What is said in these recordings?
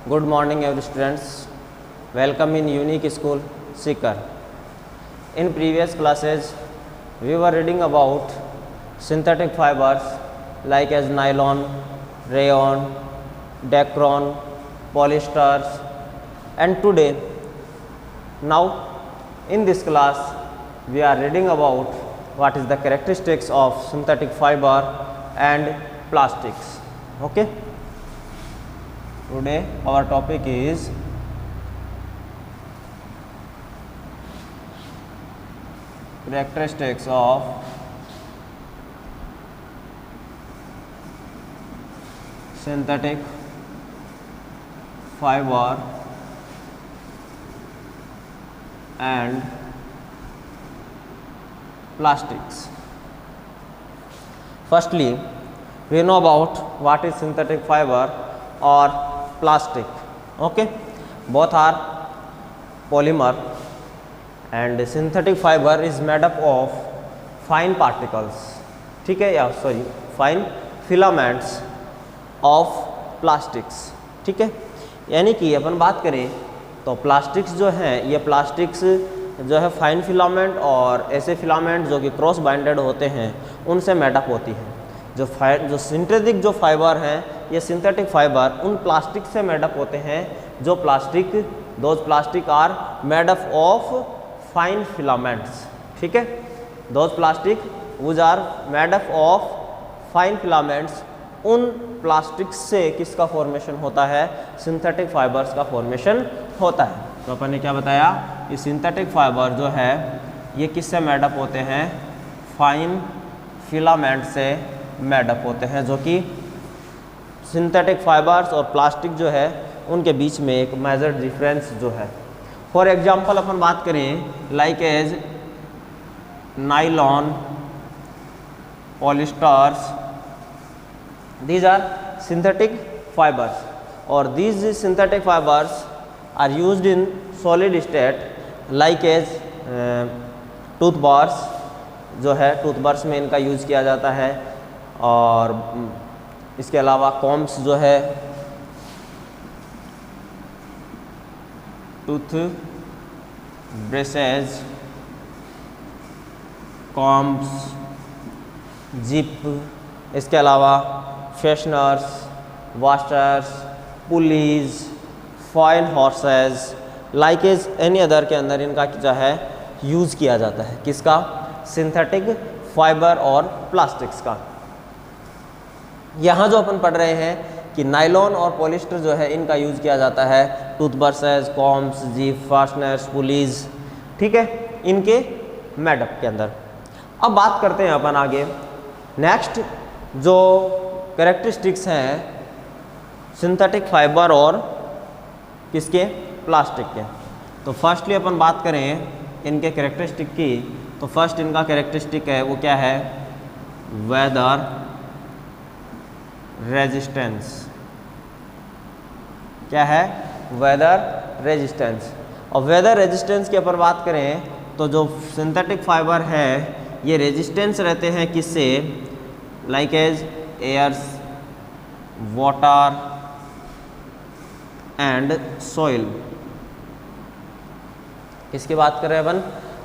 Good morning, every students. Welcome in Unique School, Sikar. In previous classes, we were reading about synthetic fibers like as nylon, rayon, dacron, polyesters, and today, now in this class, we are reading about what is the characteristics of synthetic fiber and plastics. Okay. Today our topic is characteristics of synthetic fiber and plastics. Firstly, we know about what is synthetic fiber or plastic. Okay, both are polymer and synthetic fiber is made up of fine particles, ठीक है, या sorry fine filaments of plastics. ठीक है, यानी कि अपन बात करें तो प्लास्टिक्स जो हैं, ये प्लास्टिक्स जो है फाइन फिलामेंट और ऐसे फिलामेंट जो कि क्रॉस बाइंडेड होते हैं उनसे मेडअप होती है. जो सिंथेटिक जो फाइबर हैं, ये सिंथेटिक फाइबर उन प्लास्टिक से मेडअप होते हैं जो those plastic are made up of fine filaments. ठीक है, those plastic which are made up of fine filaments, उन प्लास्टिक से किसका फॉर्मेशन होता है? सिंथेटिक फाइबर्स का फॉर्मेशन होता है. तो अपन ने क्या बताया कि सिंथेटिक फाइबर जो है ये किससे मेडअप होते हैं? फाइन फिलामेंट से मेडअप होते हैं, जो कि सिंथेटिक फाइबर्स और प्लास्टिक जो है उनके बीच में एक मेजर डिफरेंस जो है. फॉर एग्जांपल अपन बात करें like as nylon, polyesters, these are synthetic fibers or these synthetic fibers are used in solid state like as toothbrush जो है, टूथब्रश में इनका यूज़ किया जाता है. और इसके अलावा कॉम्स जो है, टूथ ब्रशेज, कॉम्स, जिप, इसके अलावा fasteners, washers, pulleys, fine horses, like as any other के अंदर इनका जो है यूज़ किया जाता है. किसका? सिंथेटिक फाइबर और प्लास्टिक्स का. यहाँ जो अपन पढ़ रहे हैं कि नाइलॉन और पॉलिस्टर जो है इनका यूज़ किया जाता है toothbrushes, combs, zip, fasteners, pulleys. ठीक है, इनके मेडअप के अंदर. अब बात करते हैं अपन आगे. नेक्स्ट जो कैरेक्टरिस्टिक्स हैं सिंथेटिक फाइबर और किसके? प्लास्टिक के. तो फर्स्टली अपन बात करें इनके कैरेक्टरिस्टिक की, तो फर्स्ट इनका कैरेक्टरिस्टिक है वो क्या है? Weather resistance. क्या है? Weather resistance. और वेदर रेजिस्टेंस की अपन बात करें तो जो सिंथेटिक फाइबर है ये रेजिस्टेंस रहते हैं किससे? Like as airs, water and soil. किसकी बात कर रहे हैं अपन?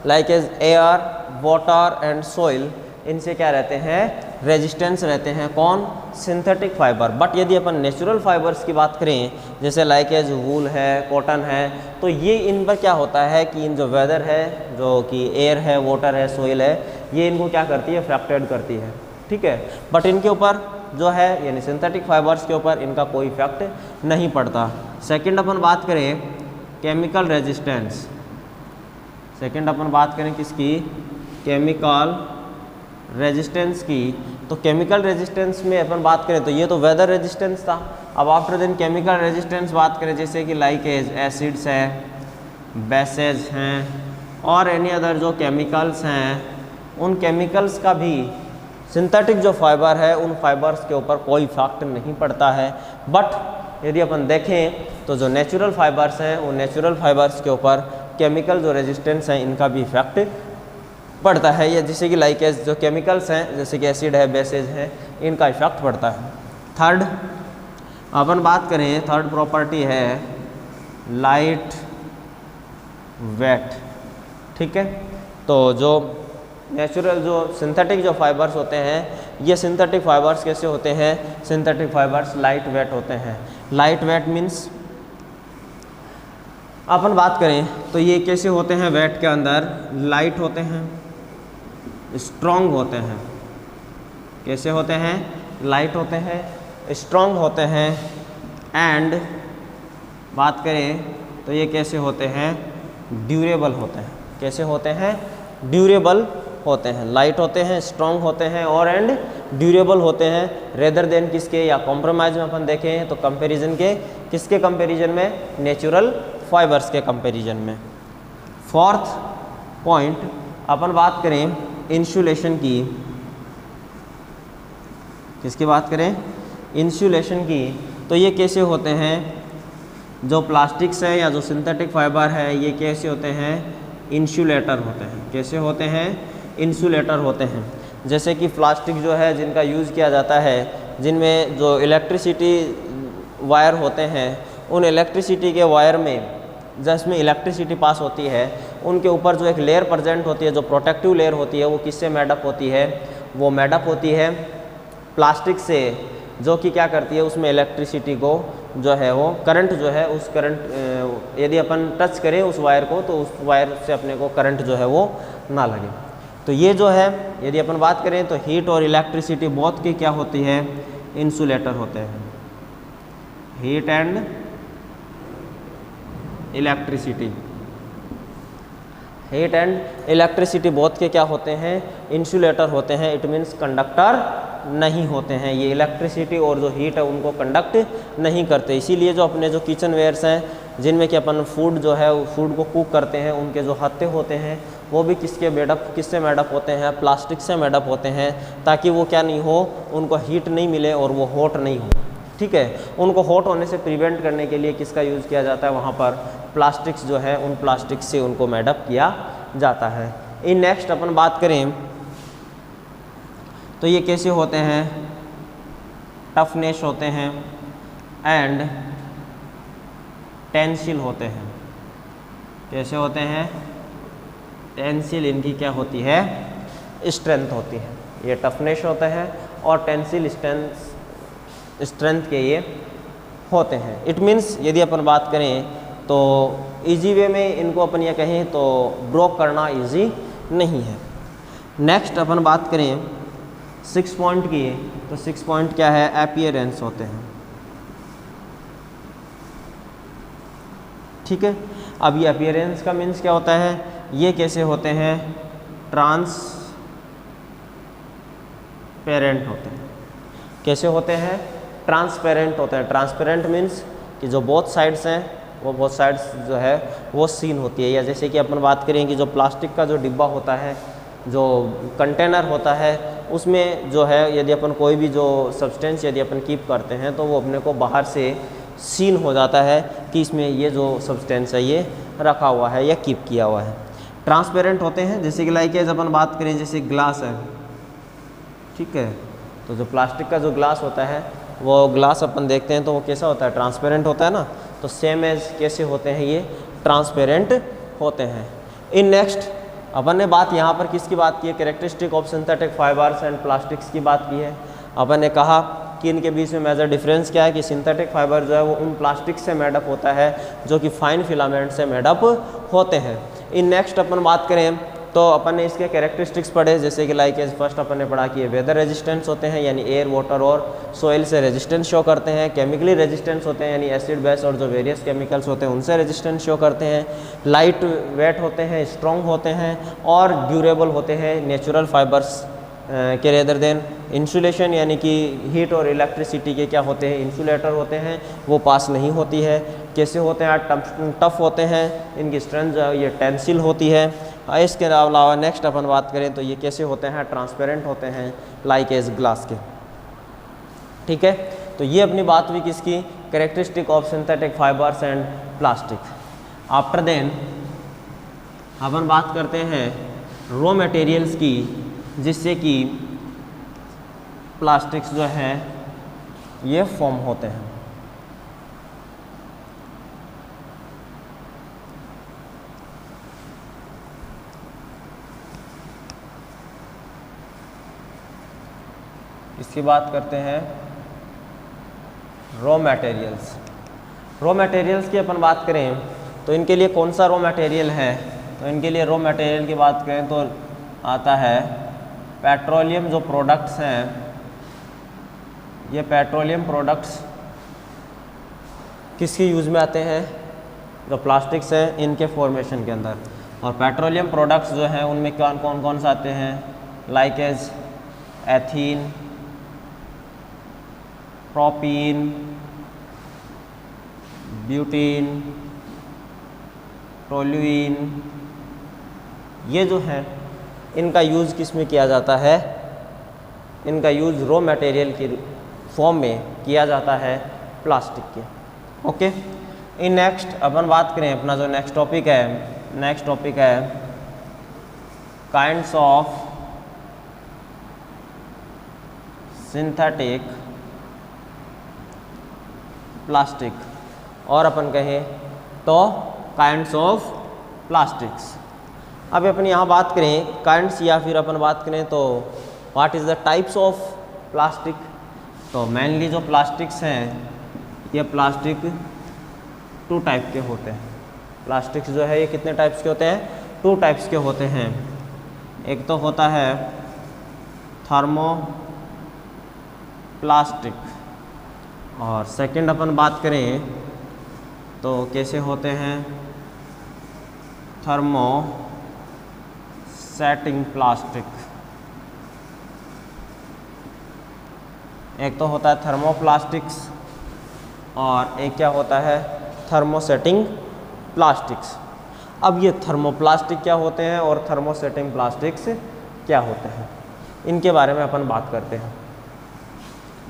Like as air, water and soil, इनसे क्या रहते हैं? रेजिस्टेंस रहते हैं. कौन? Synthetic fibre. बट यदि अपन नेचुरल फाइबर्स की बात करें जैसे लाइक एज वूल है, कॉटन है, तो ये इन पर क्या होता है कि इन जो वेदर है, जो कि एयर है, वाटर है, सॉइल है, ये इनको क्या करती है? अफेक्टेड करती है. ठीक है, बट इनके ऊपर जो है यानी सिंथेटिक फाइबर्स के ऊपर इनका कोई इफेक्ट नहीं पड़ता. सेकंड अपन बात करें केमिकल रेजिस्टेंस. सेकंड अपन बात करें किसकी? केमिकल रेजिस्टेंस की. तो केमिकल रेजिस्टेंस में अपन बात करें तो ये तो वेदर रेजिस्टेंस था. अब आफ्टर देन केमिकल रेजिस्टेंस बात करें जैसे कि लाइक एज एसिड्स है, बेसेज हैं और एनी अदर जो केमिकल्स हैं, उन केमिकल्स का भी सिंथेटिक जो फाइबर है उन फाइबर्स के ऊपर कोई इफेक्ट नहीं पड़ता है. बट यदि अपन देखें तो जो नेचुरल फाइबर्स हैं वो नेचुरल फाइबर्स के ऊपर केमिकल जो रेजिस्टेंस हैं इनका भी इफेक्ट पड़ता है, या जैसे कि लाइक जो केमिकल्स हैं जैसे कि एसिड है, बेसेज है, इनका इफेक्ट पड़ता है। थर्ड, अपन बात करें थर्ड प्रॉपर्टी है लाइट वेट, ठीक है। तो जो नेचुरल जो सिंथेटिक जो फाइबर्स होते हैं, ये सिंथेटिक फाइबर्स कैसे होते हैं, सिंथेटिक फाइबर्स लाइट वेट होते हैं। लाइट वेट मीन्स अपन बात करें तो ये कैसे होते हैं, वेट के अंदर लाइट होते हैं, स्ट्रॉन्ग होते हैं। कैसे होते हैं, लाइट होते हैं, स्ट्रॉन्ग होते हैं, एंड बात करें तो ये कैसे होते हैं, ड्यूरेबल होते हैं। कैसे होते हैं, ड्यूरेबल होते हैं। लाइट होते हैं, स्ट्रॉन्ग होते हैं और एंड ड्यूरेबल होते हैं, रेदर देन किसके, या कॉम्प्रोमाइज में अपन देखें तो कंपैरिजन के, किसके कंपैरिजन में, नेचुरल फाइबर्स के कंपैरिजन में। फोर्थ पॉइंट अपन बात करें इंसुलेशन की, किसकी बात करें, इंसुलेशन की। तो ये कैसे होते हैं, जो प्लास्टिक्स है या जो सिंथेटिक फाइबर है ये कैसे होते हैं, इंसुलेटर होते हैं। कैसे होते हैं, इंसुलेटर होते हैं। जैसे कि प्लास्टिक जो है जिनका यूज़ किया जाता है, जिनमें जो इलेक्ट्रिसिटी वायर होते हैं, उन इलेक्ट्रिसिटी के वायर में जिसमें इलेक्ट्रिसिटी पास होती है, उनके ऊपर जो एक लेयर प्रेजेंट होती है, जो प्रोटेक्टिव लेयर होती है, वो किससे मेडअप होती है, वो मेडअप होती है प्लास्टिक से, जो कि क्या करती है, उसमें इलेक्ट्रिसिटी को जो है वो करंट जो है, उस करंट यदि अपन टच करें उस वायर को तो उस वायर से अपने को करंट जो है वो ना लगे। तो ये जो है यदि अपन बात करें तो हीट और इलेक्ट्रिसिटी बोथ की क्या होती है, इंसुलेटर होते हैं। Heat and electricity, heat and electricity both के क्या होते हैं, इंसुलेटर होते हैं। इट मीन्स कंडक्टर नहीं होते हैं। ये इलेक्ट्रिसिटी और जो हीट है उनको कंडक्ट नहीं करते। इसीलिए जो अपने जो किचन वेयर्स हैं, जिनमें कि अपन फूड जो है फूड को कुक करते हैं, उनके जो हत्थे होते हैं वो भी किससे मेडअप होते हैं, प्लास्टिक से मेडअप होते हैं, ताकि वो क्या नहीं हो, उनको हीट नहीं मिले और वो हॉट नहीं हो, ठीक है। उनको हॉट होने से प्रिवेंट करने के लिए किसका यूज़ किया जाता है, वहाँ पर प्लास्टिक्स जो है, उन प्लास्टिक से उनको मेडअप किया जाता है। इन नेक्स्ट अपन बात करें तो ये कैसे होते हैं, टफनेस होते हैं एंड टेंसिल होते हैं। कैसे होते हैं, टेंसिल इनकी क्या होती है, स्ट्रेंथ होती है। ये टफनेस होता है और टेंसिल स्ट्रेंथ के ये होते हैं। इट मीन्स यदि अपन बात करें तो इजी वे में इनको अपन ये कहें तो ब्रोक करना इजी नहीं है। नेक्स्ट अपन बात करें 6 पॉइंट की, तो 6 पॉइंट क्या है, अपीयरेंस होते हैं, ठीक है। अब ये अपीयरेंस का मीन्स क्या होता है, ये कैसे होते हैं, ट्रांसपेरेंट होते हैं। कैसे होते हैं, ट्रांसपेरेंट होते हैं। ट्रांसपेरेंट मीन्स कि जो बोथ साइड्स हैं वो बोथ साइड्स जो है वो सीन होती है। या जैसे कि अपन बात करें कि जो प्लास्टिक का जो डिब्बा होता है, जो कंटेनर होता है, उसमें जो है यदि अपन कोई भी जो सब्सटेंस यदि अपन कीप करते हैं तो वो अपने को बाहर से सीन हो जाता है कि इसमें ये जो सब्सटेंस है ये रखा हुआ है या कीप किया हुआ है। ट्रांसपेरेंट होते हैं, जैसे कि लाइक एज अपन बात करें जैसे ग्लास है, ठीक है। तो जो प्लास्टिक का जो ग्लास होता है वो ग्लास अपन देखते हैं तो वो कैसा होता है, ट्रांसपेरेंट होता है ना। तो सेम एज कैसे होते हैं, ये ट्रांसपेरेंट होते हैं। इन नेक्स्ट अपन ने बात यहाँ पर किसकी बात की है, characteristic of synthetic fibres and plastics की बात की है। अपन ने कहा कि इनके बीच में मेजर डिफरेंस क्या है, कि सिंथेटिक फाइबर जो है वो उन प्लास्टिक से मेडअप होता है जो कि फाइन फिलामेंट से मेडअप होते हैं। इन नेक्स्ट अपन बात करें तो अपन ने इसके कैरेक्टरिस्टिक्स पढ़े, जैसे कि लाइक एज फर्स्ट अपन ने पढ़ा कि ये वेदर रेजिस्टेंस होते हैं, यानी एयर वाटर और सोइल से रेजिस्टेंस शो करते हैं। केमिकली रेजिस्टेंस होते हैं, यानी एसिड बेस और जो वेरियस केमिकल्स होते हैं उनसे रेजिस्टेंस शो करते हैं। लाइट वेट होते हैं, स्ट्रॉन्ग होते हैं और ड्यूरेबल होते हैं नेचुरल फाइबर्स के रेदर देन इंसुलेशन, यानी कि हीट और इलेक्ट्रिसिटी के क्या होते हैं, इंसुलेटर होते हैं, वो पास नहीं होती है। कैसे होते हैं, टफ होते हैं, इनकी स्ट्रेंथ जो है ये टेंसिल होती है। इसके अलावा नेक्स्ट अपन बात करें तो ये कैसे होते हैं, ट्रांसपेरेंट होते हैं लाइक एज ग्लास के, ठीक है। तो ये अपनी बात हुई किसकी, characteristic of synthetic fibres and plastic. After then अपन बात करते हैं रॉ मटेरियल्स की, जिससे कि प्लास्टिक्स जो है ये फॉर्म होते हैं, इसकी बात करते हैं रॉ मटेरियल्स। रॉ मटेरियल्स की अपन बात करें तो इनके लिए कौन सा रॉ मटेरियल है, तो इनके लिए रॉ मटेरियल की बात करें तो आता है पेट्रोलियम। जो प्रोडक्ट्स हैं ये पेट्रोलियम प्रोडक्ट्स किसके यूज़ में आते हैं, जो प्लास्टिक्स हैं इनके फॉर्मेशन के अंदर। और पेट्रोलियम प्रोडक्ट्स जो हैं उनमें कौन कौन से आते हैं, like as ethene, propene, butene, toluene, ये जो है इनका यूज़ किस में किया जाता है, इनका यूज़ रॉ मटेरियल की फॉर्म में किया जाता है प्लास्टिक के। ओके, इन नेक्स्ट अपन बात करें, अपना जो नेक्स्ट टॉपिक है काइंड्स ऑफ सिंथेटिक प्लास्टिक, और अपन कहें तो काइंड्स ऑफ प्लास्टिक्स। अब अपन यहाँ बात करें काइंड्स या फिर अपन बात करें तो what is the types of plastic. तो मेनली जो प्लास्टिक्स हैं ये प्लास्टिक 2 टाइप के होते हैं। प्लास्टिक्स जो है ये कितने टाइप्स के होते हैं, 2 टाइप्स के होते हैं। एक तो होता है थर्मो प्लास्टिक, और सेकंड अपन बात करें तो कैसे होते हैं, थर्मो सेटिंग प्लास्टिक। एक तो होता है थर्मोप्लास्टिक्स और एक क्या होता है थर्मोसेटिंग प्लास्टिक्स। अब ये थर्मोप्लास्टिक क्या होते हैं और थर्मोसेटिंग प्लास्टिक्स क्या होते हैं, इनके बारे में अपन बात करते हैं।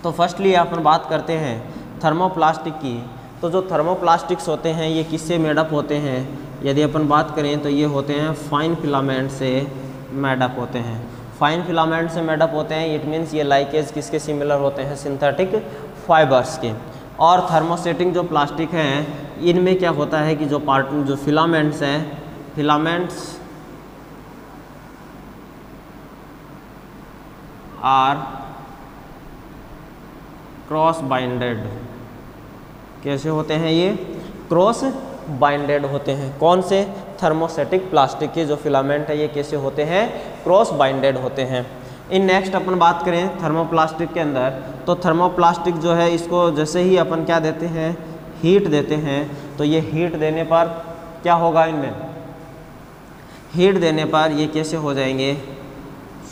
तो फर्स्टली अपन बात करते हैं थर्मोप्लास्टिक की। तो जो थर्मोप्लास्टिक्स होते हैं ये किससे मेडअप होते हैं, यदि अपन बात करें तो ये होते हैं फाइन फिलामेंट से मेडअप होते हैं। फाइन फिलामेंट से मेडअप होते हैं, इट मीन्स ये लाइकेज किसके सिमिलर होते हैं, सिंथेटिक फाइबर्स के। और थर्मोसेटिंग जो प्लास्टिक हैं इनमें क्या होता है कि जो फिलामेंट्स हैं, फिलामेंट्स आर क्रॉस बाइंडेड। कैसे होते हैं ये, क्रॉस बाइंडेड होते हैं। कौन से, थर्मोसेटिक प्लास्टिक के जो फिलामेंट है ये कैसे होते हैं, क्रॉस बाइंडेड होते हैं। इन नेक्स्ट अपन बात करें थर्मोप्लास्टिक के अंदर, तो थर्मोप्लास्टिक जो है इसको जैसे ही अपन क्या देते हैं, हीट देते हैं, तो ये हीट देने पर क्या होगा, इनमें हीट देने पर ये कैसे हो जाएंगे,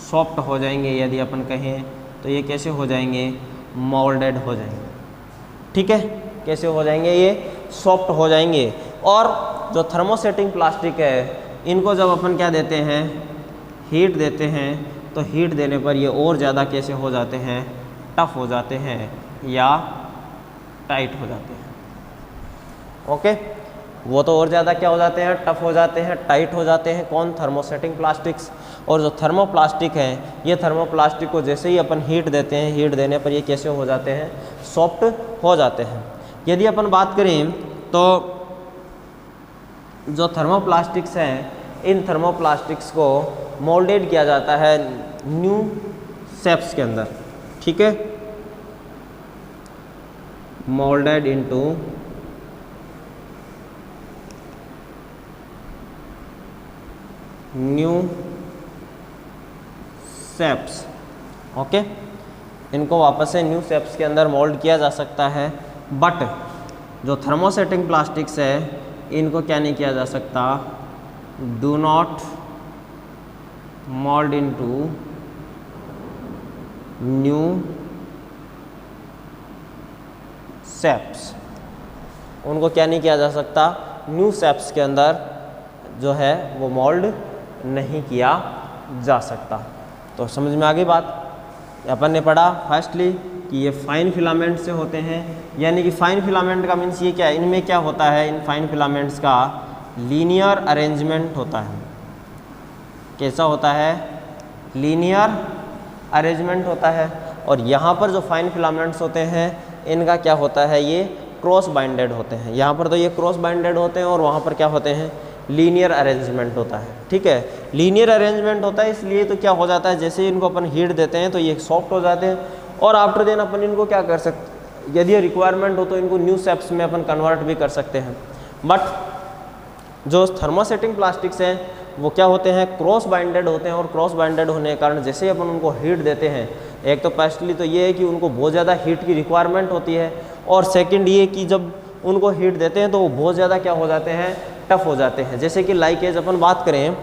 सॉफ्ट हो जाएंगे। यदि अपन कहें तो ये कैसे हो जाएंगे, मोल्डेड हो जाएंगे। ठीक है, कैसे हो जाएंगे, ये सॉफ्ट हो जाएंगे। और जो थर्मोसेटिंग प्लास्टिक है इनको जब अपन क्या देते हैं, हीट देते हैं, तो हीट देने पर ये और ज़्यादा कैसे हो जाते हैं, टफ हो जाते हैं या टाइट हो जाते हैं। ओके, वो तो और ज़्यादा क्या हो जाते हैं, टफ हो जाते हैं, टाइट हो जाते हैं। कौन, थर्मोसेटिंग प्लास्टिक्स। और जो थर्मोप्लास्टिक हैं ये थर्मोप्लास्टिक को जैसे ही अपन हीट देते हैं, हीट देने पर ये कैसे हो जाते हैं, सॉफ्ट हो जाते हैं। यदि अपन बात करें तो जो थर्मोप्लास्टिक्स हैं इन थर्मोप्लास्टिक्स को मोल्डेड किया जाता है न्यू शेप्स के अंदर। ठीक है, moulded into new shapes. Okay, इनको वापस से न्यू शेप्स के अंदर मोल्ड किया जा सकता है। बट जो थर्मोसेटिंग प्लास्टिक्स है इनको क्या नहीं किया जा सकता, do not mould into new shapes. उनको क्या नहीं किया जा सकता, न्यू शेप्स के अंदर जो है वो मोल्ड नहीं किया जा सकता। तो समझ में आ गई बात। अपन ने पढ़ा फर्स्टली कि ये फाइन फिलामेंट से होते हैं, यानी कि फाइन फिलामेंट का मीन्स ये क्या है, इनमें क्या होता है, इन फाइन फिलामेंट्स का लीनियर अरेंजमेंट होता है। कैसा होता है, लीनियर अरेंजमेंट होता है। और यहाँ पर जो फाइन फिलामेंट्स होते हैं इनका क्या होता है, ये क्रॉस बाइंडेड होते हैं। यहाँ पर तो ये क्रॉस बाइंडेड होते हैं और वहाँ पर क्या होते हैं, लीनियर अरेंजमेंट होता है। ठीक है, लीनियर अरेंजमेंट होता है इसलिए तो क्या हो जाता है, जैसे ही इनको अपन हीट देते हैं तो ये सॉफ्ट हो जाते हैं और आफ्टर देन अपन इनको क्या कर सकते, यदि रिक्वायरमेंट हो तो इनको न्यू शेप्स में अपन कन्वर्ट भी कर सकते हैं। बट जो थर्मोसेटिंग प्लास्टिक्स हैं वो क्या होते हैं, क्रॉस बाइंडेड होते हैं, और क्रॉस बाइंडेड होने के कारण जैसे ही अपन उनको हीट देते हैं, एक तो फर्स्टली तो ये है कि उनको बहुत ज़्यादा हीट की रिक्वायरमेंट होती है, और सेकंड ये कि जब उनको हीट देते हैं तो वो बहुत ज़्यादा क्या हो जाते हैं, टफ हो जाते हैं। जैसे कि लाइक एज अपन बात करें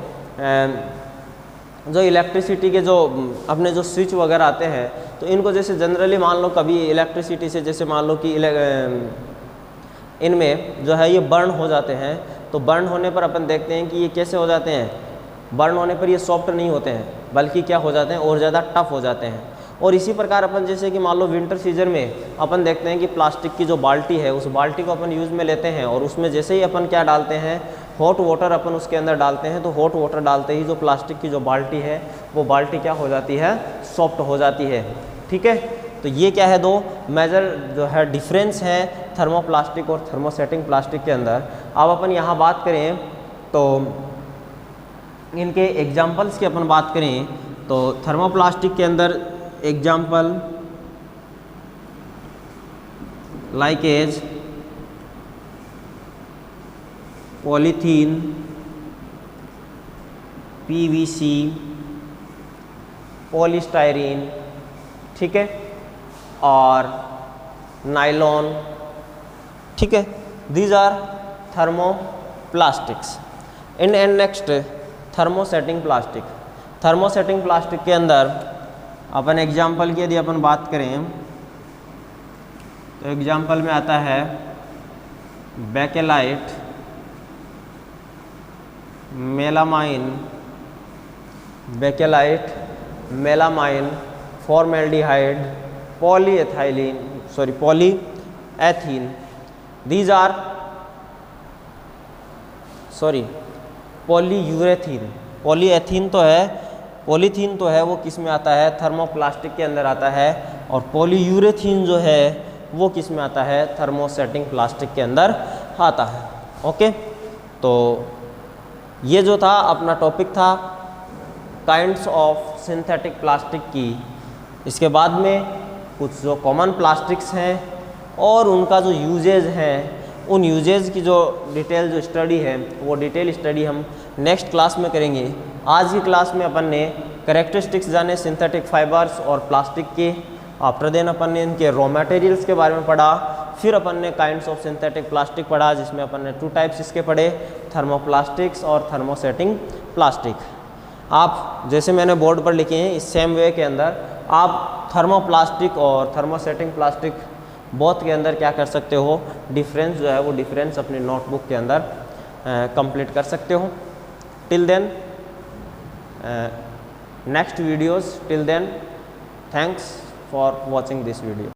जो इलेक्ट्रिसिटी के जो अपने जो स्विच वगैरह आते हैं, तो इनको जैसे जनरली मान लो कभी इलेक्ट्रिसिटी से जैसे मान लो कि इनमें जो है ये बर्न हो जाते हैं, तो बर्न होने पर अपन देखते हैं कि ये कैसे हो जाते हैं, बर्न होने पर ये सॉफ्ट नहीं होते हैं बल्कि क्या हो जाते हैं, और ज़्यादा टफ हो जाते हैं। और इसी प्रकार अपन जैसे कि मान लो विंटर सीजन में अपन देखते हैं कि प्लास्टिक की जो बाल्टी है उस बाल्टी को अपन यूज़ में लेते हैं, और उसमें जैसे ही अपन क्या डालते हैं, हॉट वाटर अपन उसके अंदर डालते हैं, तो हॉट वाटर डालते ही जो प्लास्टिक की जो बाल्टी है वो बाल्टी क्या हो जाती है, सॉफ्ट हो जाती है। ठीक है, तो ये क्या है, दो मेजर जो है डिफरेंस है थर्मोप्लास्टिक और थर्मोसेटिंग प्लास्टिक के अंदर। अब अपन यहाँ बात करें तो इनके एग्जाम्पल्स की अपन बात करें तो थर्मोप्लास्टिक के अंदर example like as polythene, PVC, polystyrene, ठीक है, और नाइलॉन, ठीक है, these are thermoplastics. And next thermosetting plastic. Thermosetting plastic के अंदर अपन एग्जाम्पल की यदि अपन बात करें तो एग्जाम्पल में आता है Bakelite, melamine, Bakelite, melamine, formaldehyde, polyethene, these are polyurethane. Polyethene तो है, पॉलीथीन तो है वो किस में आता है, थर्मोप्लास्टिक के अंदर आता है, और पॉलीयूरेथीन जो है वो किस में आता है, थर्मोसेटिंग प्लास्टिक के अंदर आता है। ओके, तो ये जो था अपना टॉपिक था काइंड्स ऑफ सिंथेटिक प्लास्टिक की। इसके बाद में कुछ जो कॉमन प्लास्टिक्स हैं और उनका जो यूजेज हैं, उन यूजेज की जो डिटेल जो स्टडी है वो डिटेल स्टडी हम नेक्स्ट क्लास में करेंगे। आज की क्लास में अपन ने कैरेक्टरिस्टिक्स जाने सिंथेटिक फाइबर्स और प्लास्टिक के, आफ्टर देन अपन ने इनके रॉ मटेरियल्स के बारे में पढ़ा, फिर अपन ने काइंड्स ऑफ सिंथेटिक प्लास्टिक पढ़ा जिसमें अपन ने 2 टाइप्स इसके पढ़े, थर्मोप्लास्टिक्स और थर्मोसेटिंग प्लास्टिक। आप जैसे मैंने बोर्ड पर लिखे हैं इस सेम वे के अंदर आप थर्मोप्लास्टिक और थर्मोसेटिंग प्लास्टिक बोथ के अंदर क्या कर सकते हो, डिफरेंस जो है वो डिफरेंस अपनी नोटबुक के अंदर कंप्लीट कर सकते हो। Till then next videos, till then thanks for watching this video.